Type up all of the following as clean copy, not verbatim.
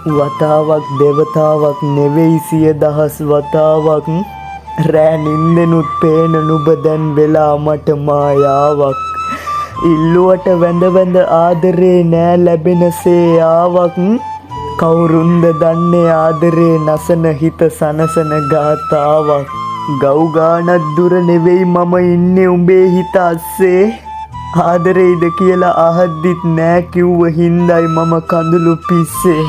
වතාවක් දෙවතාවක් නෙවෙයි 100,000 වතාවක් රෑ නින්දෙනුත් පේන නුඹ දැන් වෙලා මට මායාවක් ඉල්ලුවට වැඳ වැඳ ආදරේ නෑ ලැබෙන සේයාවක් කවුරුන්ද දන්නේ ආදරේ නසන හිත සනසන ගාතාවක් ගව් ගානක් දුර නෙවෙයි මම ඉන්නේ උඹේ හිත අස්සේ ආදරේද කියලා අහද්දිත් නෑ කිව්ව හින්දයි මම කඳුළු පිස්සේ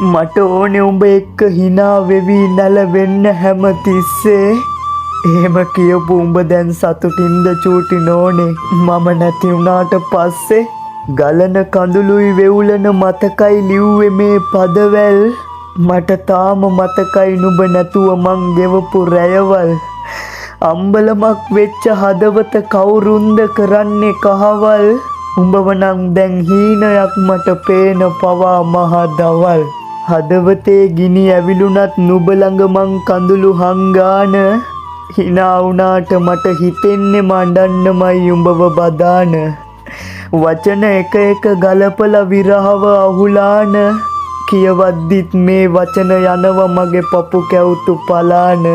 මට ඕනේ උඹ එක්ක hina වෙවි නැලවෙන්න හැම තිස්සේ එහෙම කියපු උඹ දැන් සතුටින්ද චූටි නෝනේ මම නැති වුණාට පස්සේ ගලන කඳුළුයි වෙවුලන මතකයි ලිව්වේ මේ පදවැල් මට තාම මතකයි නුඹ නැතුව මං ගෙවපු රැයවල් අම්බලමක් වෙච්ච හදවත කවුරුන්ද කරන්නේ කහවල් උඹව නම් දැන් හීනයක් මට පේන පවා මහ දවල් හදවතේ ගිනි ඇවිලුනත් නුඹ ළඟ මං කඳුළු හංගාන hina වුණාට මට හිතෙන්නේ මඬන්නමයි උඹව බදාන වචන එක එක ගලපලා විරහව අහුලාන කියවද්දිත් මේ වචන යනව මගේ පපු කැවුතු පලාන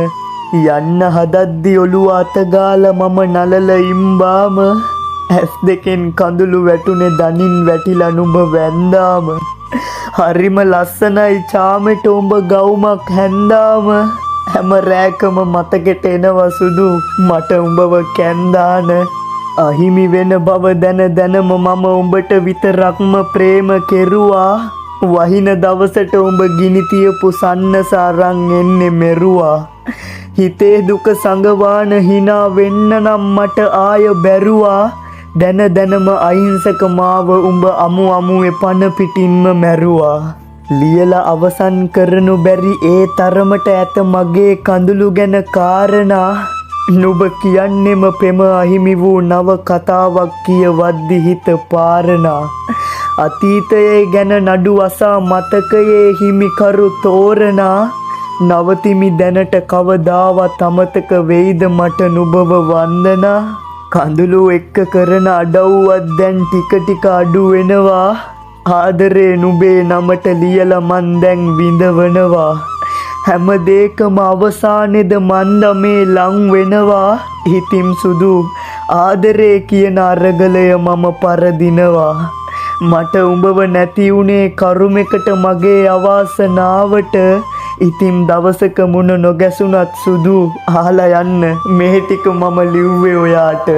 යන්න හදද්දි ඔළුව අතගාලා මම නලල ඉම්බාම ඇස් දෙකෙන් කඳුළු වැටුනේ දනින් වැටිලා නුඹ වැන්දාම හරිම ලස්සනයි චාමෙට උඹ ගවුමක් හැන්දාම හැම රෑකම මතකෙට එනවා සුදු මට උඹව කැන්දාන අහිමි වෙන බව දැන දැනම මම උඹට විතරක්ම ප්‍රේම කෙරුවා වහින දවසට උඹ ගිනි තියපු සන්නස අරන් එන්නේ මෙරුවා හිතේ දුක සංගවාන hina වෙන්න නම් මට ආය බැරුවා දැන දැනම අහිංසක මාව උඹ අමු අමුවේ පන පිටින්ම මැරුවා ලියලා අවසන් කරනු බැරි ඒ තරමට ඇත මගේ කඳුළු ගැන කාරණා නුඹ කියන්නෙම පෙම අහිමි වූ නව කතාවක් කියවද්දි හිත පාරනා අතීතයේ ගැන නඩු අසා මතකයේ හිමිකරු තෝරනා නවතිමි දැනට කවදාවත් අමතක වෙයිද මට නුඹව වන්දනා කඳුළු එක්ක කරන අඩව්වත් දැන් ටික ටික අඩු වෙනවා ආදරේ නුඹේ නමට ලියලා මන් දැන් විඳවනවා හැම දෙයකම අවසානයේද මන්ද මේ ලං වෙනවා හිතින් සුදු ආදරේ කියන අරගලය මම පරදිනවා මට උඹව නැති උනේ කරුමෙකට මගේ අවාසනාවට ඉතින් දවසක මුණ නොගැසුණත් සුදු අහලා යන්න මේ ටික මම ලිව්වේ ඔයාට